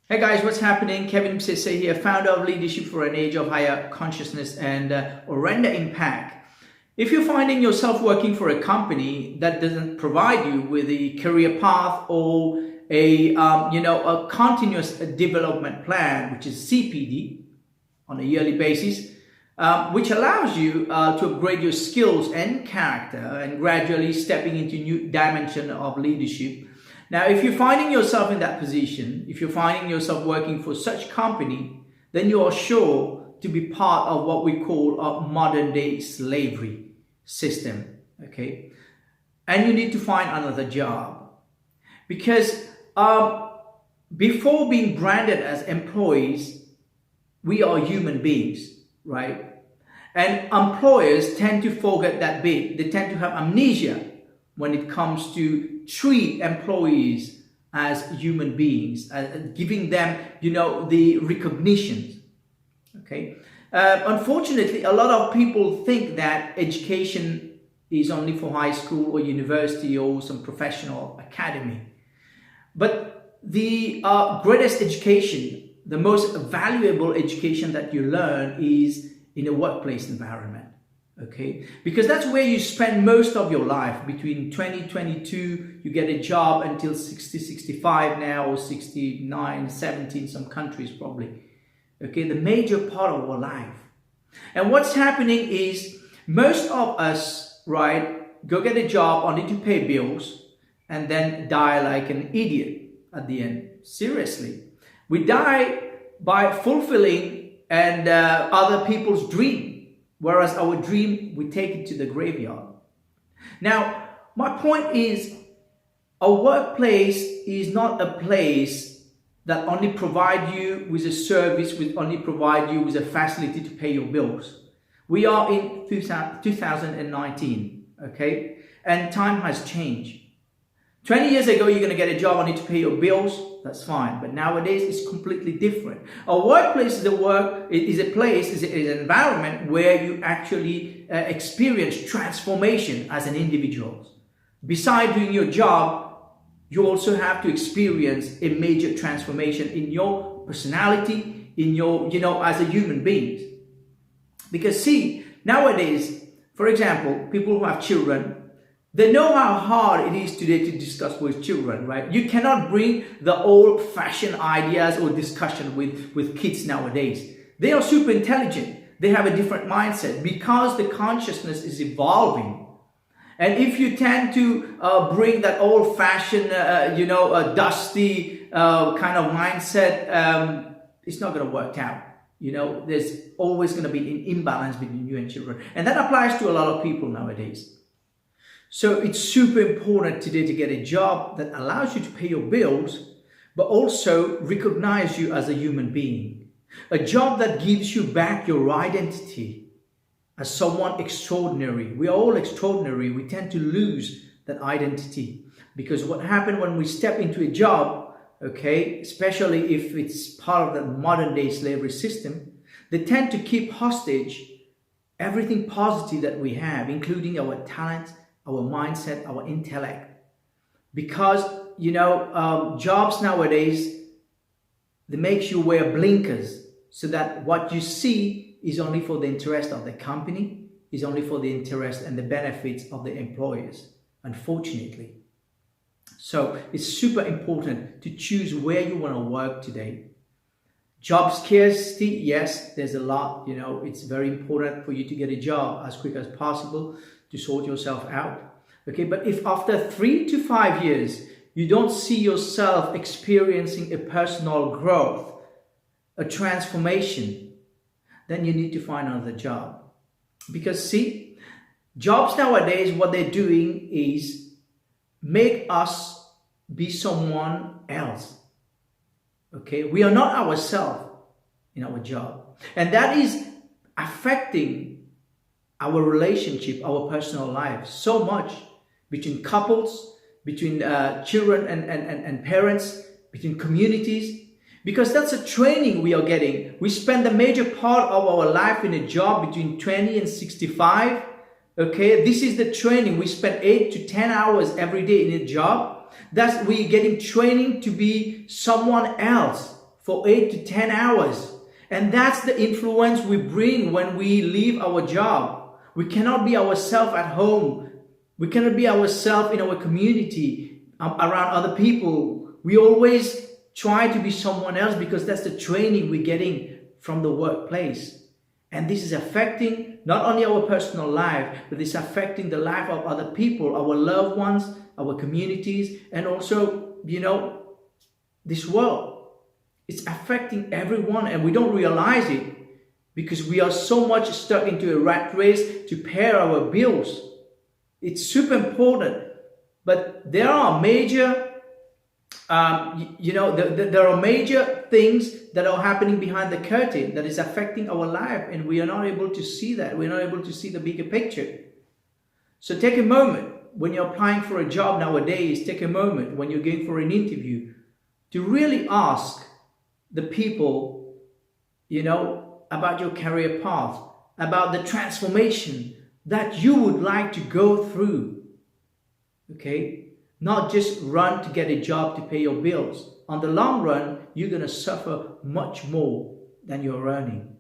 Hey guys, what's happening? Kevin Msese here, founder of Leadership for an Age of Higher Consciousness and Orenda Impact. If you're finding yourself working for a company that doesn't provide you with a career path or a continuous development plan, which is CPD, on a yearly basis, which allows you to upgrade your skills and character and gradually stepping into new dimension of leadership. Now, if you're finding yourself in that position, if you're finding yourself working for such company, then you are sure to be part of what we call a modern day slavery system, okay? And you need to find another job because before being branded as employees, we are human beings, right? And employers tend to forget that bit. They tend to have amnesia when it comes to treat employees as human beings, giving them, the recognition. Okay. Unfortunately, a lot of people think that education is only for high school or university or some professional academy. But the greatest education, the most valuable education that you learn is in a workplace environment. Okay, because that's where you spend most of your life. Between 2022, you get a job until 60, 65 now, or 69, 70 in some countries probably. Okay, the major part of our life. And what's happening is most of us, right, go get a job only to pay bills and then die like an idiot at the end. Seriously. We die by fulfilling and other people's dream. Whereas our dream, we take it to the graveyard. Now, my point is, a workplace is not a place that only provide you with a service, only provide you with a facility to pay your bills. We are in 2019, okay? And time has changed. 20 years ago, you're going to get a job only to pay your bills. That's fine. But nowadays, it's completely different. A workplace is an environment where you actually experience transformation as an individual. Besides doing your job, you also have to experience a major transformation in your personality, in your, as a human being. Because see, nowadays, for example, people who have children, they know how hard it is today to discuss with children, right? You cannot bring the old-fashioned ideas or discussion with kids nowadays. They are super intelligent. They have a different mindset because the consciousness is evolving. And if you tend to bring that old-fashioned, dusty kind of mindset, it's not going to work out. There's always going to be an imbalance between you and children. And that applies to a lot of people nowadays. So it's super important today to get a job that allows you to pay your bills, but also recognize you as a human being. A job that gives you back your identity as someone extraordinary. We are all extraordinary. We tend to lose that identity because what happens when we step into a job, okay, especially if it's part of the modern day slavery system, they tend to keep hostage everything positive that we have, including our talent, our mindset, our intellect. Because, jobs nowadays, they make you wear blinkers so that what you see is only for the interest of the company, is only for the interest and the benefits of the employers, unfortunately. So it's super important to choose where you want to work today. Job scarcity, yes, there's a lot, it's very important for you to get a job as quick as possible to sort yourself out. Okay, but if after 3 to 5 years, you don't see yourself experiencing a personal growth, a transformation, then you need to find another job. Because see, jobs nowadays, what they're doing is make us be someone else. Okay, we are not ourselves in our job. And that is affecting our relationship, our personal life so much between couples, between children and parents, between communities, because that's a training we are getting. We spend the major part of our life in a job between 20 and 65. Okay, this is the training. We spend 8 to 10 hours every day in a job. That's we're getting training to be someone else for 8 to 10 hours. And that's the influence we bring when we leave our job. We cannot be ourselves at home. We cannot be ourselves in our community, around other people. We always try to be someone else because that's the training we're getting from the workplace. And this is affecting not only our personal life, but it's affecting the life of other people, our loved ones, our communities, and also, this world. It's affecting everyone, and we don't realize it because we are so much stuck into a rat race to pay our bills. It's super important, but there are major, there are major things that are happening behind the curtain that is affecting our life, and we are not able to see that. We're not able to see the bigger picture. So take a moment when you're applying for a job nowadays. Take a moment when you're going for an interview to really ask the people, about your career path, about the transformation that you would like to go through. Okay? Not just run to get a job to pay your bills. On the long run, you're going to suffer much more than you're earning.